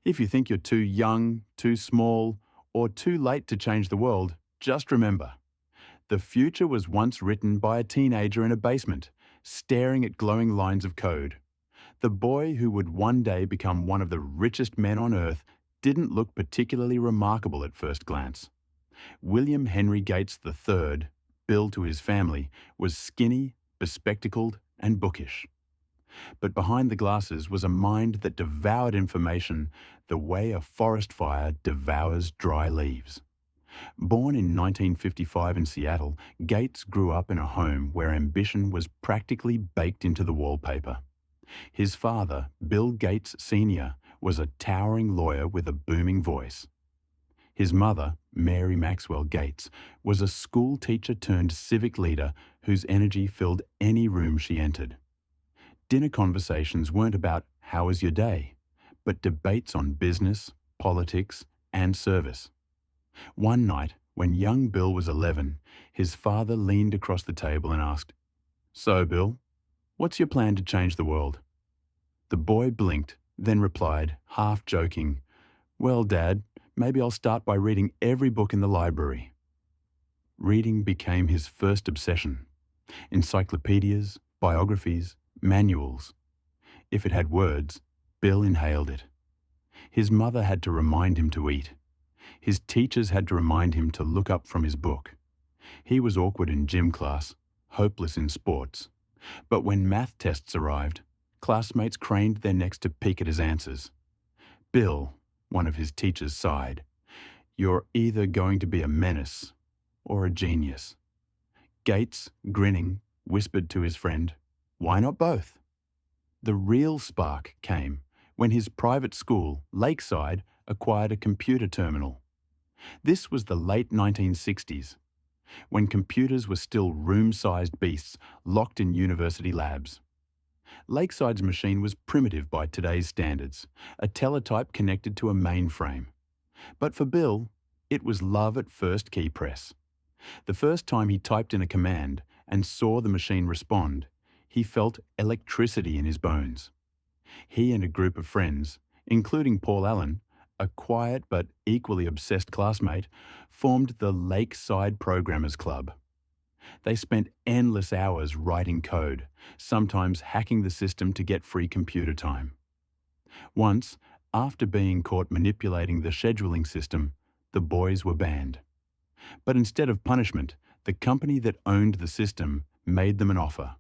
If you think you're too young, too small, or too late to change the world, just remember, the future was once written by a teenager in a basement, staring at glowing lines of code. The boy who would one day become one of the richest men on earth didn't look particularly remarkable at first glance. William Henry Gates III, billed to his family, was skinny, bespectacled, and bookish. But behind the glasses was a mind that devoured information the way a forest fire devours dry leaves. Born in 1955 in Seattle, Gates grew up in a home where ambition was practically baked into the wallpaper. His father, Bill Gates Sr., was a towering lawyer with a booming voice. His mother, Mary Maxwell Gates, was a school teacher turned civic leader whose energy filled any room she entered. Dinner conversations weren't about "how was your day?" but debates on business, politics, and service. One night, when young Bill was 11, his father leaned across the table and asked, "So, Bill, what's your plan to change the world?" The boy blinked, then replied, half joking, "Well, Dad, maybe I'll start by reading every book in the library." Reading became his first obsession. Encyclopedias, biographies, manuals. If it had words, Bill inhaled it. His mother had to remind him to eat. His teachers had to remind him to look up from his book. He was awkward in gym class, hopeless in sports. But when math tests arrived, classmates craned their necks to peek at his answers. "Bill," one of his teachers sighed, "you're either going to be a menace or a genius." Gates, grinning, whispered to his friend, "Why not both?" The real spark came when his private school, Lakeside, acquired a computer terminal. This was the late 1960s, when computers were still room-sized beasts locked in university labs. Lakeside's machine was primitive by today's standards, a teletype connected to a mainframe. But for Bill, it was love at first key press. The first time he typed in a command and saw the machine respond, he felt electricity in his bones. He and a group of friends, including Paul Allen, a quiet but equally obsessed classmate, formed the Lakeside Programmers Club. They spent endless hours writing code, sometimes hacking the system to get free computer time. Once, after being caught manipulating the scheduling system, the boys were banned. But instead of punishment, the company that owned the system made them an offer.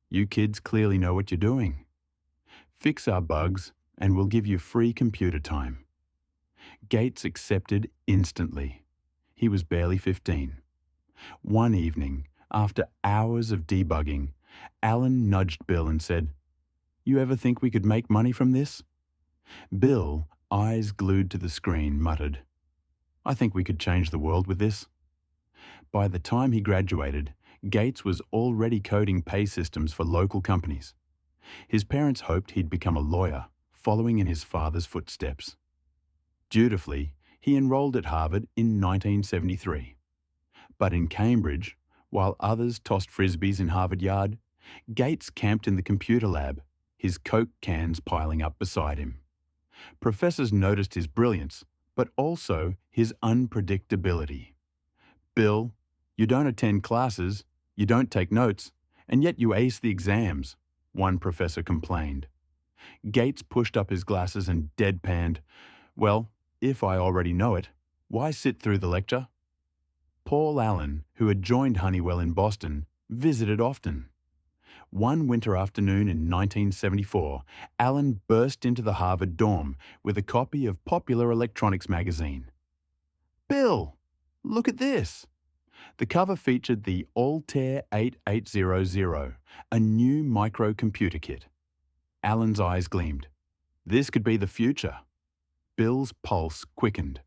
"You kids clearly know what you're doing. Fix our bugs and we'll give you free computer time." Gates accepted instantly. He was barely 15. One evening, after hours of debugging, Alan nudged Bill and said, "You ever think we could make money from this?" Bill, eyes glued to the screen, muttered, "I think we could change the world with this." By the time he graduated, Gates was already coding pay systems for local companies. His parents hoped he'd become a lawyer, following in his father's footsteps. Dutifully, he enrolled at Harvard in 1973. But in Cambridge, while others tossed frisbees in Harvard Yard, Gates camped in the computer lab, his Coke cans piling up beside him. Professors noticed his brilliance, but also his unpredictability. "Bill, you don't attend classes, you don't take notes, and yet you ace the exams," one professor complained. Gates pushed up his glasses and deadpanned, "Well, if I already know it, why sit through the lecture?" Paul Allen, who had joined Honeywell in Boston, visited often. One winter afternoon in 1974, Allen burst into the Harvard dorm with a copy of Popular Electronics magazine. "Bill, look at this." The cover featured the Altair 8800, a new microcomputer kit. Allen's eyes gleamed. This could be the future. Bill's pulse quickened.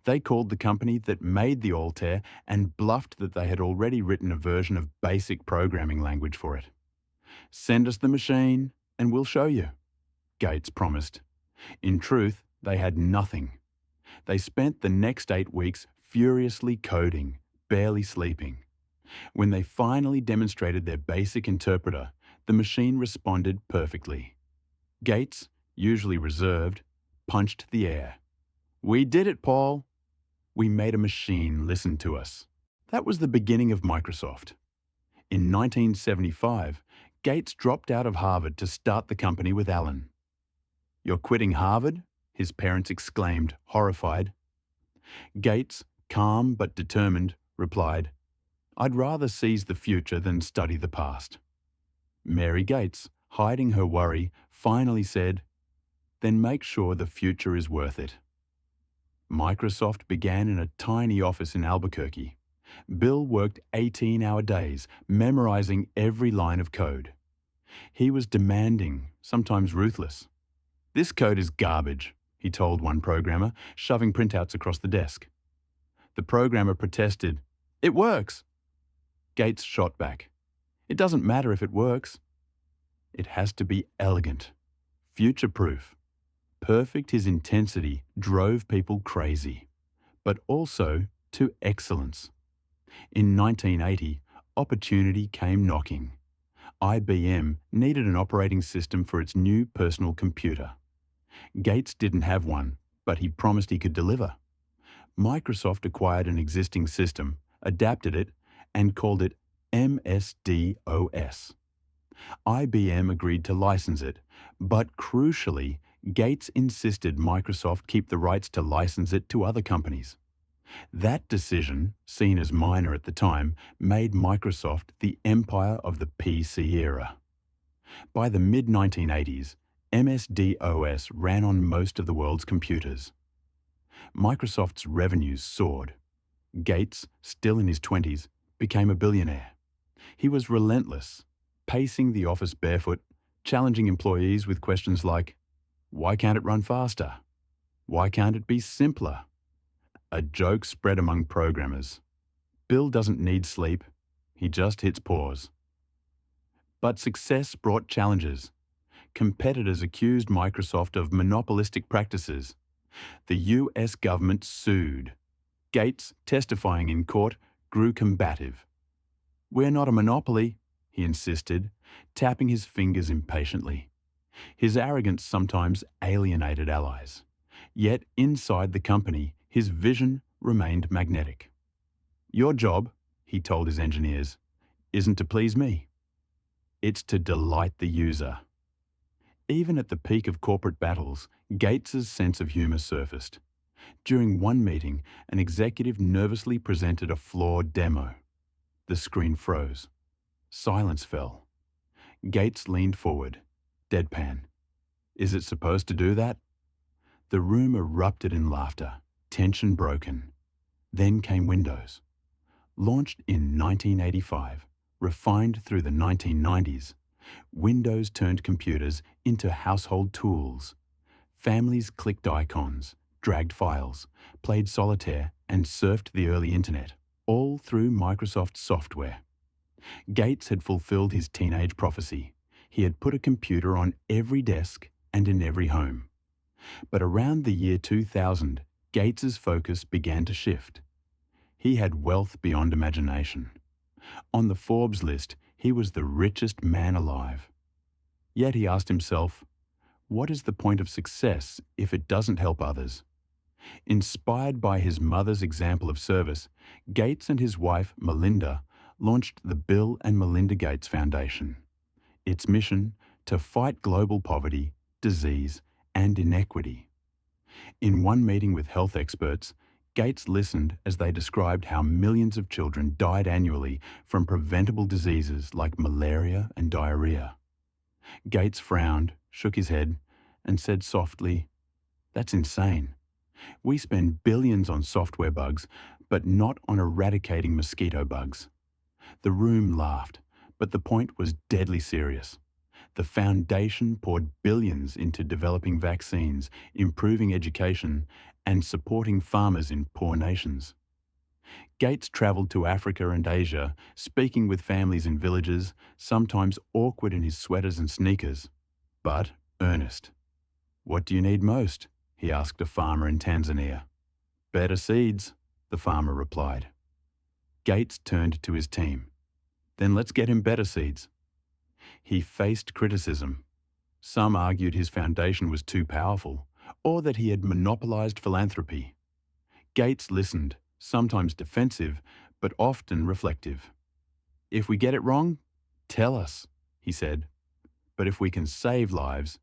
They called the company that made the Altair and bluffed that they had already written a version of basic programming language for it. "Send us the machine and we'll show you," Gates promised. In truth, they had nothing. They spent the next 8 weeks furiously coding, barely sleeping. When they finally demonstrated their basic interpreter, the machine responded perfectly. Gates, usually reserved, punched the air. "We did it, Paul. We made a machine listen to us." That was the beginning of Microsoft. In 1975, Gates dropped out of Harvard to start the company with Allen. "You're quitting Harvard?" his parents exclaimed, horrified. Gates, calm but determined, replied, "I'd rather seize the future than study the past." Mary Gates, hiding her worry, finally said, "Then make sure the future is worth it." Microsoft began in a tiny office in Albuquerque. Bill worked 18-hour days, memorizing every line of code. He was demanding, sometimes ruthless. "This code is garbage," he told one programmer, shoving printouts across the desk. The programmer protested, "It works." Gates shot back, "It doesn't matter if it works. It has to be elegant, future-proof." Perfect, his intensity drove people crazy, but also to excellence. In 1980, opportunity came knocking. IBM needed an operating system for its new personal computer. Gates didn't have one, but he promised he could deliver. Microsoft acquired an existing system, adapted it, and called it MS-DOS. IBM agreed to license it, but crucially, Gates insisted Microsoft keep the rights to license it to other companies. That decision, seen as minor at the time, made Microsoft the empire of the PC era. By the mid-1980s, MS-DOS ran on most of the world's computers. Microsoft's revenues soared. Gates, still in his 20s, became a billionaire. He was relentless, pacing the office barefoot, challenging employees with questions like, "Why can't it run faster? Why can't it be simpler?" A joke spread among programmers. Bill doesn't need sleep, he just hits pause. But success brought challenges. Competitors accused Microsoft of monopolistic practices. The US government sued. Gates, testifying in court, grew combative. "We're not a monopoly," he insisted, tapping his fingers impatiently. His arrogance sometimes alienated allies. Yet inside the company, his vision remained magnetic. "Your job," he told his engineers, "isn't to please me. It's to delight the user." Even at the peak of corporate battles, Gates's sense of humor surfaced. During one meeting, an executive nervously presented a flawed demo. The screen froze. Silence fell. Gates leaned forward, deadpan. "Is it supposed to do that?" The room erupted in laughter, tension broken. Then came Windows. Launched in 1985, refined through the 1990s, Windows turned computers into household tools. Families clicked icons, dragged files, played solitaire, and surfed the early internet, all through Microsoft software. Gates had fulfilled his teenage prophecy. He had put a computer on every desk and in every home. But around the year 2000, Gates's focus began to shift. He had wealth beyond imagination. On the Forbes list, he was the richest man alive. Yet he asked himself, what is the point of success if it doesn't help others? Inspired by his mother's example of service, Gates and his wife, Melinda, launched the Bill and Melinda Gates Foundation. Its mission, to fight global poverty, disease, and inequity. In one meeting with health experts, Gates listened as they described how millions of children died annually from preventable diseases like malaria and diarrhea. Gates frowned, shook his head, and said softly, "That's insane. We spend billions on software bugs, but not on eradicating mosquito bugs." The room laughed, but the point was deadly serious. The foundation poured billions into developing vaccines, improving education, and supporting farmers in poor nations. Gates travelled to Africa and Asia, speaking with families in villages, sometimes awkward in his sweaters and sneakers, but earnest. "What do you need most?" he asked a farmer in Tanzania. "Better seeds," the farmer replied. Gates turned to his team. "Then let's get him better seeds." He faced criticism. Some argued his foundation was too powerful. or that he had monopolized philanthropy. Gates listened, sometimes defensive, but often reflective. "If we get it wrong, tell us," he said. "But if we can save lives,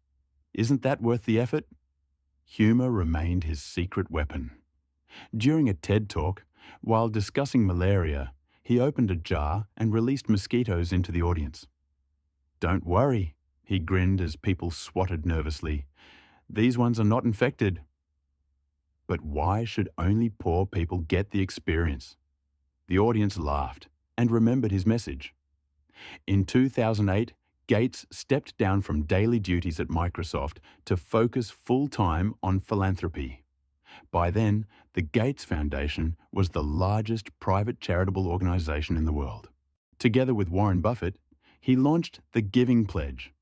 isn't that worth the effort?" Humor remained his secret weapon. During a TED Talk, while discussing malaria, he opened a jar and released mosquitoes into the audience. "Don't worry," he grinned as people swatted nervously. "These ones are not infected." But why should only poor people get the experience? The audience laughed and remembered his message. In 2008, Gates stepped down from daily duties at Microsoft to focus full-time on philanthropy. By then, the Gates Foundation was the largest private charitable organization in the world. Together with Warren Buffett, he launched the Giving Pledge,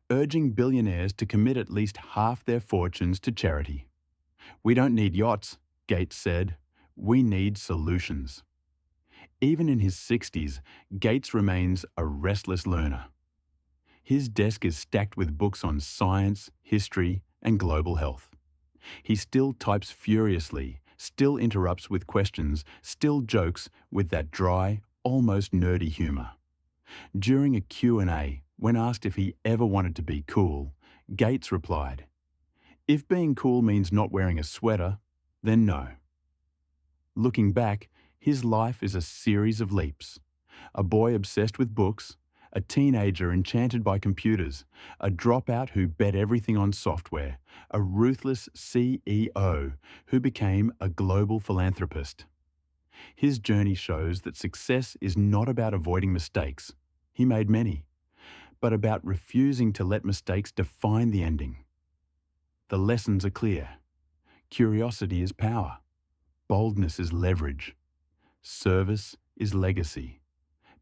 urging billionaires to commit at least half their fortunes to charity. "We don't need yachts," Gates said. "We need solutions." Even in his 60s, Gates remains a restless learner. His desk is stacked with books on science, history, and global health. He still types furiously, still interrupts with questions, still jokes with that dry, almost nerdy humor. During a Q&A, when asked if he ever wanted to be cool, Gates replied, "If being cool means not wearing a sweater, then no." Looking back, his life is a series of leaps. A boy obsessed with books, a teenager enchanted by computers, a dropout who bet everything on software, a ruthless CEO who became a global philanthropist. His journey shows that success is not about avoiding mistakes, he made many, but about refusing to let mistakes define the ending. The lessons are clear. Curiosity is power. Boldness is leverage. Service is legacy.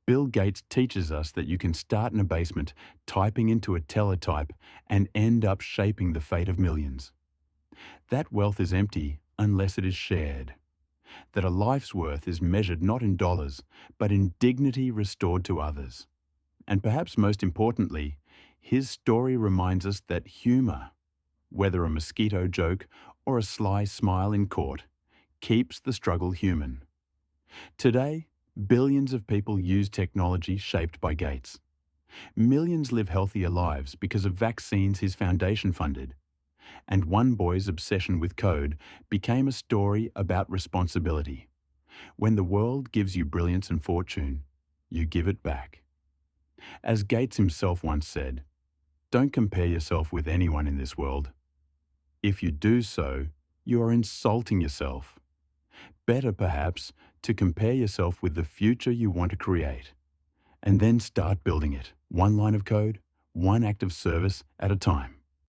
Bill Gates teaches us that you can start in a basement, typing into a teletype, and end up shaping the fate of millions. That wealth is empty unless it is shared. That a life's worth is measured not in dollars, but in dignity restored to others. And perhaps most importantly, his story reminds us that humor, whether a mosquito joke or a sly smile in court, keeps the struggle human. Today, billions of people use technology shaped by Gates. Millions live healthier lives because of vaccines his foundation funded. And one boy's obsession with code became a story about responsibility. When the world gives you brilliance and fortune, you give it back. As Gates himself once said, "Don't compare yourself with anyone in this world. If you do so, you are insulting yourself. Better, perhaps, to compare yourself with the future you want to create, and then start building it, one line of code, one act of service at a time."